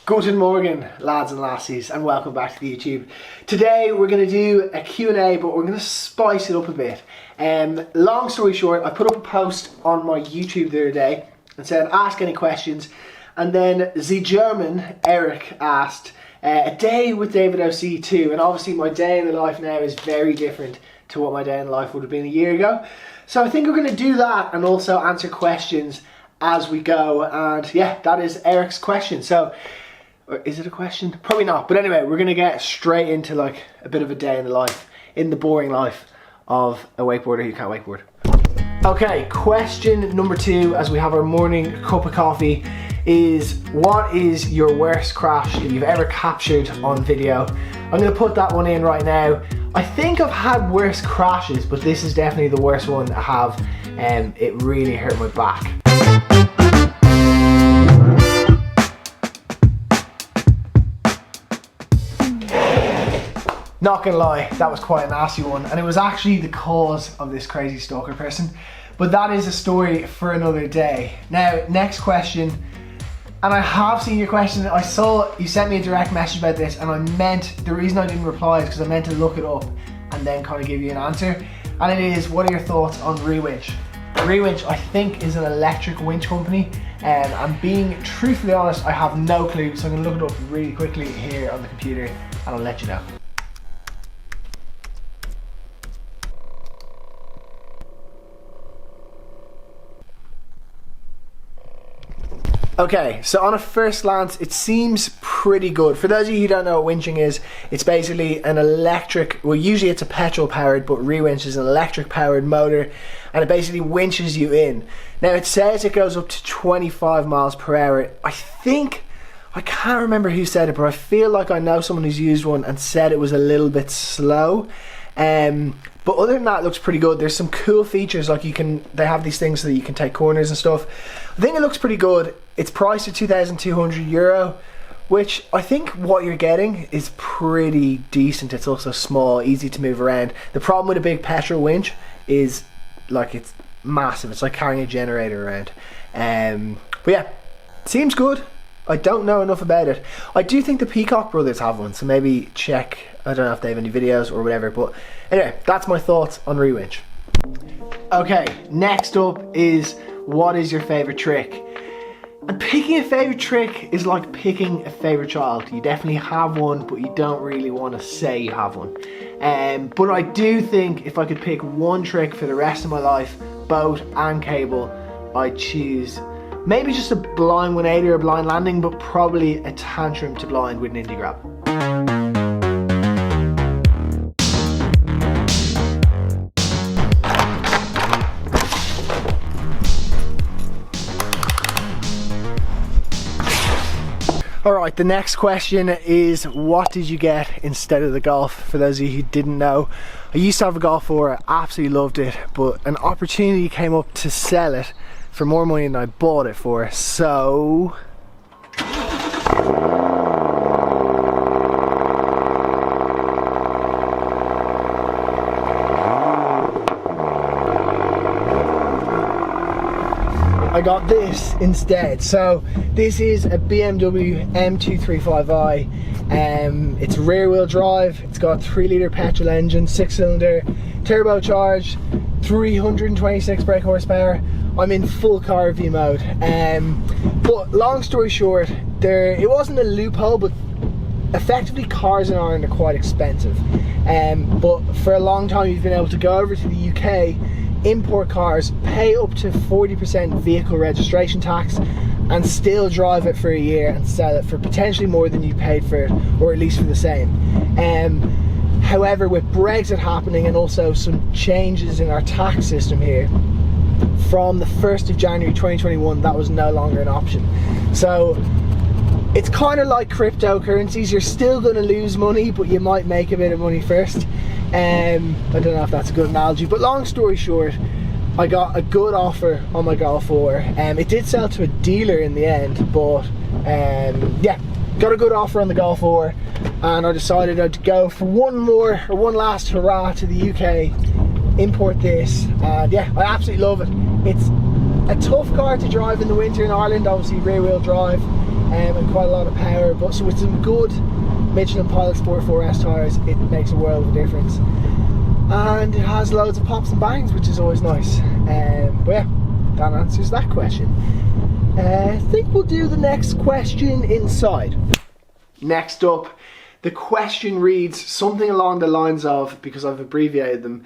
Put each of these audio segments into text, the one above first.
Guten Morgen, lads and lassies, and welcome back to the YouTube. Today we're going to do a Q&A, but we're going to spice it up a bit. Long story short, I put up a post on my YouTube the other day and said ask any questions, and then the German Eric asked a day with David OC2, and obviously my day in the life now is very different to what my day in the life would have been a year ago. So I think we're going to do that and also answer questions as we go, and yeah, that is Eric's question. So, or is it a question? Probably not, but anyway, we're going to get straight into like a bit of a day in the life, in the boring life of a wakeboarder who can't wakeboard. Okay, question number 2 as we have our morning cup of coffee is, what is your worst crash that you've ever captured on video? I'm going to put that one in right now. I think I've had worse crashes, but this is definitely the worst one I have, and it really hurt my back. Not gonna lie, that was quite a nasty one, and it was actually the cause of this crazy stalker person. But that is a story for another day. Now, next question, and I have seen your question. I saw you sent me a direct message about this, and the reason I didn't reply is because I meant to look it up and then kind of give you an answer. And it is, what are your thoughts on ReWinch? ReWinch, I think, is an electric winch company, and I'm being truthfully honest, I have no clue, so I'm gonna look it up really quickly here on the computer, and I'll let you know. Okay, so on a first glance, it seems pretty good. For those of you who don't know what winching is, it's basically an electric, well usually it's a petrol powered, but ReWinch is an electric powered motor, and it basically winches you in. Now it says it goes up to 25 miles per hour. I can't remember who said it, but I feel like I know someone who's used one and said it was a little bit slow. But other than that, it looks pretty good. There's some cool features, like they have these things so that you can take corners and stuff. I think it looks pretty good. It's priced at €2,200, which I think what you're getting is pretty decent. It's also small, easy to move around. The problem with a big petrol winch is like it's massive. It's like carrying a generator around. But yeah, seems good. I don't know enough about it. I do think the Peacock brothers have one, so maybe check. I don't know if they have any videos or whatever, but anyway, that's my thoughts on ReWinch. Okay, next up is, what is your favorite trick? And picking a favorite trick is like picking a favorite child. You definitely have one, but you don't really want to say you have one. But I do think if I could pick one trick for the rest of my life, boat and cable, I'd choose maybe just a blind 180 or a blind landing, but probably a tantrum to blind with an indie grab. Alright, the next question is, what did you get instead of the Golf? For those of you who didn't know, I used to have a Golf 4, I absolutely loved it, but an opportunity came up to sell it for more money than I bought it for, so I got this instead. So this is a BMW M235i. It's rear wheel drive. It's got a 3-litre petrol engine, 6-cylinder, turbocharged, 326 brake horsepower. I'm in full car review mode. But long story short, it wasn't a loophole, but effectively cars in Ireland are quite expensive. But for a long time you've been able to go over to the UK, import cars, pay up to 40% vehicle registration tax, and still drive it for a year and sell it for potentially more than you paid for it, or at least for the same. However, with Brexit happening and also some changes in our tax system here, from the 1st of January 2021, that was no longer an option. So it's kind of like cryptocurrencies. You're still going to lose money, but you might make a bit of money first. I don't know if that's a good analogy, but long story short, I got a good offer on my Golf 4. It did sell to a dealer in the end, but yeah, got a good offer on the Golf 4, and I decided I'd go for one last hurrah to the UK, import this, and yeah, I absolutely love it. It's a tough car to drive in the winter in Ireland, obviously rear wheel drive. and quite a lot of power. But so with some good Michelin Pilot Sport 4S tyres, it makes a world of a difference. And it has loads of pops and bangs, which is always nice. But yeah, that answers that question. I think we'll do the next question inside. Next up, the question reads something along the lines of, because I've abbreviated them,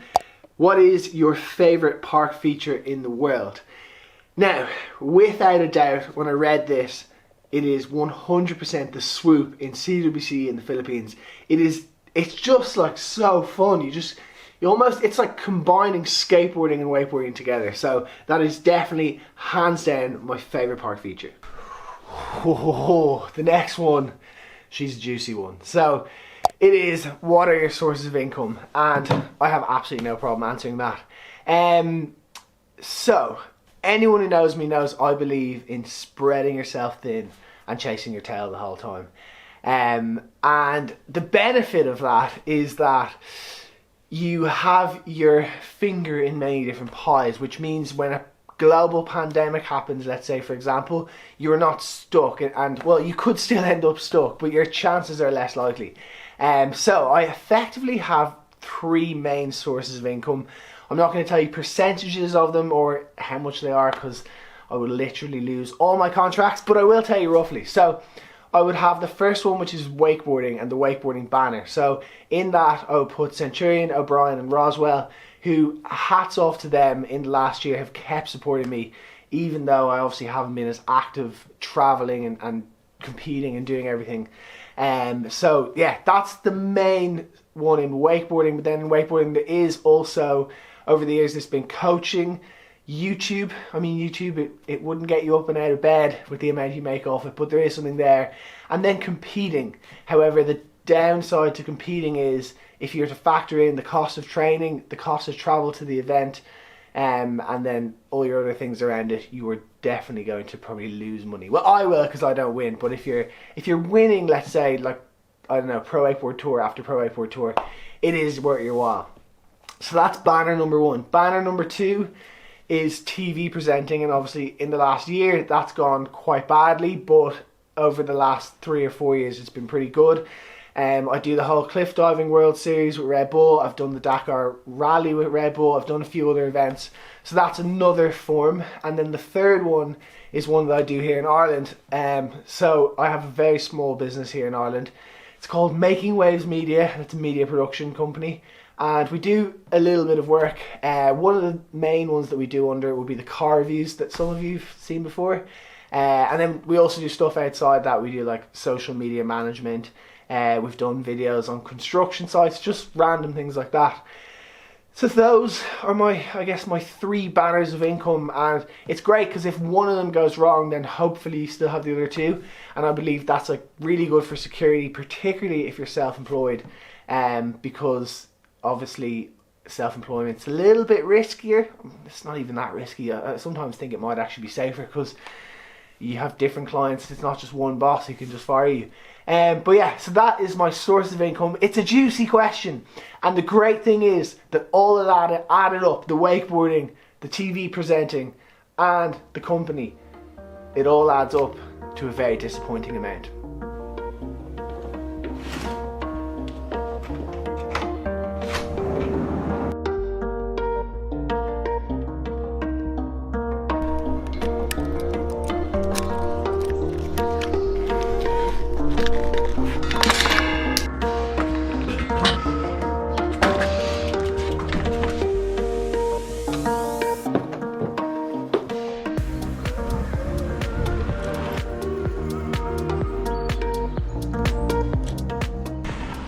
what is your favourite park feature in the world? Now, without a doubt, when I read this, it is 100% the Swoop in CWC in the Philippines. It's just like so fun. It's like combining skateboarding and wakeboarding together. So that is definitely hands down my favourite park feature. Oh, the next one, she's a juicy one. So it is, what are your sources of income? And I have absolutely no problem answering that. So anyone who knows me knows I believe in spreading yourself thin and chasing your tail the whole time. And the benefit of that is that you have your finger in many different pies, which means when a global pandemic happens, let's say for example, you're not stuck, and well, you could still end up stuck, but your chances are less likely. So I effectively have three main sources of income. I'm not going to tell you percentages of them or how much they are, because I would literally lose all my contracts, but I will tell you roughly. So I would have the first one, which is wakeboarding and the wakeboarding banner. So in that, I would put Centurion, O'Brien and Roswell, who, hats off to them, in the last year have kept supporting me, even though I obviously haven't been as active traveling and competing and doing everything. So yeah, that's the main one in wakeboarding. But then in wakeboarding, there is also, over the years, there's been coaching, YouTube. I mean, YouTube, it wouldn't get you up and out of bed with the amount you make off it, but there is something there. And then competing. However, the downside to competing is, if you're to factor in the cost of training, the cost of travel to the event, and then all your other things around it, you are definitely going to probably lose money. Well, I will, because I don't win. But if you're winning, let's say, like, I don't know, Pro Wakeboard Tour after Pro Wakeboard Tour, it is worth your while. So that's banner number one. Banner number two is TV presenting, and obviously in the last year that's gone quite badly, but over the last 3 or 4 years it's been pretty good. I do the whole cliff diving World Series with Red Bull. I've done the Dakar Rally with Red Bull. I've done a few other events. So that's another form. And then the third one is one that I do here in Ireland. So I have a very small business here in Ireland. It's called Making Waves Media, and it's a media production company. And we do a little bit of work. One of the main ones that we do under will be the car reviews that some of you've seen before. And then we also do stuff outside that. We do like social media management. We've done videos on construction sites, just random things like that. So those are my three banners of income, and it's great because if one of them goes wrong, then hopefully you still have the other two. And I believe that's like really good for security, particularly if you're self-employed, because obviously self-employment's a little bit riskier. It's not even that risky. I sometimes think it might actually be safer because you have different clients. It's not just one boss who can just fire you. But yeah, so that is my source of income. It's a juicy question, and the great thing is that all of that added up, the wakeboarding, the TV presenting and the company, it all adds up to a very disappointing amount.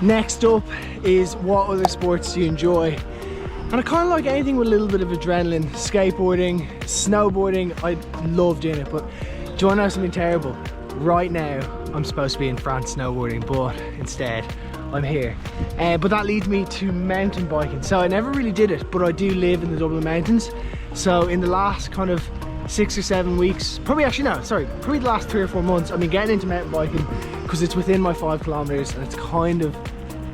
Next up is what other sports do you enjoy? And I kind of like anything with a little bit of adrenaline. Skateboarding, snowboarding, I love doing it. But do you want to know something terrible? Right now I'm supposed to be in France snowboarding, but instead I'm here. But that leads me to mountain biking. So I never really did it, but I do live in the Dublin Mountains. So in the last kind of 6 or 7 weeks, probably the last 3 or 4 months, I've been getting into mountain biking because it's within my 5 kilometers and it's kind of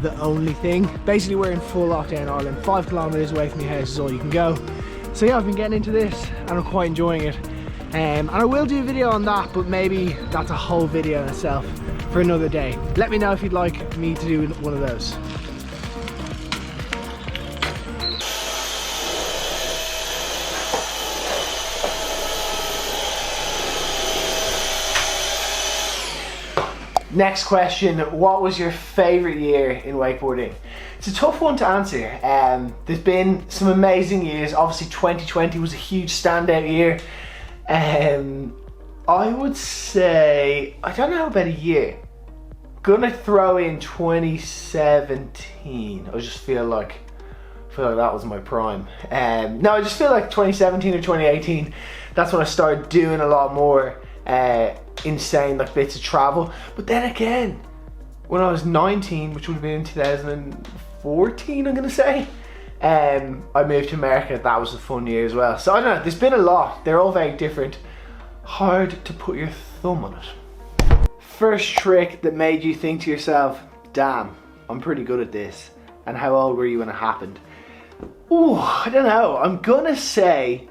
the only thing. Basically we're in full lockdown in Ireland. 5 kilometers away from your house is all you can go. So yeah, I've been getting into this and I'm quite enjoying it. And I will do a video on that, but maybe that's a whole video in itself for another day. Let me know if you'd like me to do one of those. Next question, what was your favourite year in wakeboarding? It's a tough one to answer. There's been some amazing years. Obviously 2020 was a huge standout year. I would say, I don't know about a year. Gonna throw in 2017. I just feel like that was my prime. No, I just feel like 2017 or 2018, that's when I started doing a lot more insane like bits of travel. But then again, when I was 19, which would have been in 2014, I'm gonna say, I moved to America. That was a fun year as well. So I don't know, there's been a lot. They're all very different. Hard to put your thumb on it. First trick that made you think to yourself, damn, I'm pretty good at this. And how old were you when it happened? Ooh, I don't know. I'm gonna say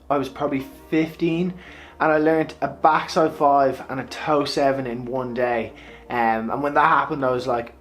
I was probably 15 and I learned a backside 5 and a toe 7 in one day. And when that happened, I was like,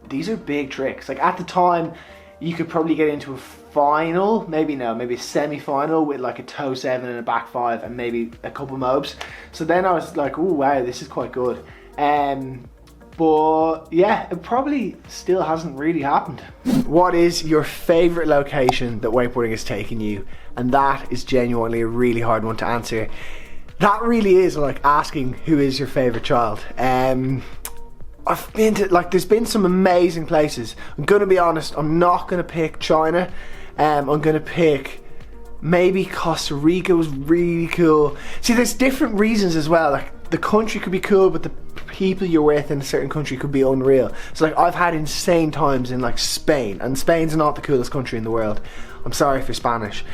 these are big tricks. Like at the time, you could probably get into a final, maybe a semi-final with like a toe 7 and a back 5 and maybe a couple mobs. So then I was like, oh wow, this is quite good. But yeah, it probably still hasn't really happened. What is your favorite location that wakeboarding has taken you? And that is genuinely a really hard one to answer. That really is like asking who is your favorite child. I've been to, like, there's been some amazing places. I'm gonna be honest, I'm not gonna pick China. I'm gonna pick maybe Costa Rica was really cool. See, there's different reasons as well. Like the country could be cool, but the people you're with in a certain country could be unreal. So like I've had insane times in like Spain, and Spain's not the coolest country in the world. I'm sorry for Spanish.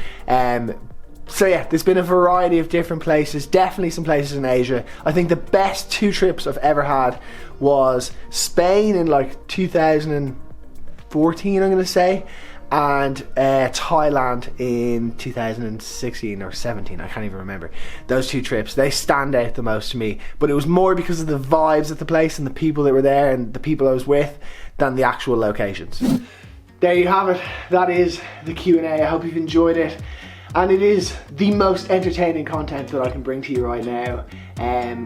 So yeah, there's been a variety of different places, definitely some places in Asia. I think the best 2 trips I've ever had was Spain in like 2014, I'm gonna say, and Thailand in 2016 or 17, I can't even remember. Those 2 trips, they stand out the most to me, but it was more because of the vibes at the place and the people that were there and the people I was with than the actual locations. There you have it, that is the Q&A. I hope you've enjoyed it. And it is the most entertaining content that I can bring to you right now.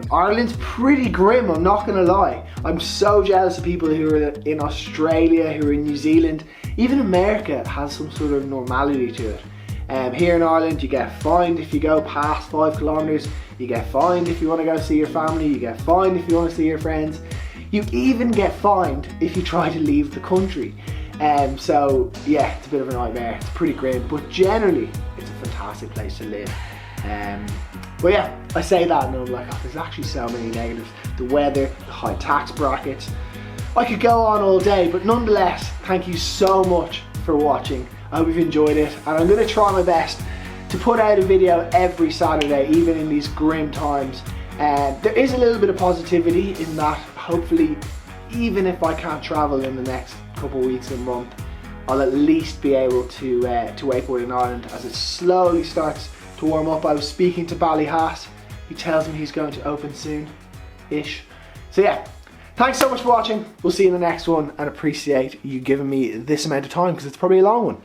Ireland's pretty grim, I'm not gonna lie. I'm so jealous of people who are in Australia, who are in New Zealand. Even America has some sort of normality to it. Here in Ireland, you get fined if you go past 5 kilometers. You get fined if you want to go see your family. You get fined if you want to see your friends. You even get fined if you try to leave the country. So yeah, it's a bit of a nightmare. It's pretty grim, but generally it's a fantastic place to live. But yeah, I say that and I'm like, oh, there's actually so many negatives. The weather, the high tax brackets. I could go on all day, but nonetheless, thank you so much for watching. I hope you've enjoyed it, and I'm gonna try my best to put out a video every Saturday, even in these grim times. There is a little bit of positivity in that. Hopefully, even if I can't travel in the next couple of weeks and month, I'll at least be able to wakeboard in Ireland as it slowly starts to warm up. I was speaking to Ballyhass. He tells me he's going to open soon-ish. So yeah, thanks so much for watching. We'll see you in the next one, and appreciate you giving me this amount of time because it's probably a long one.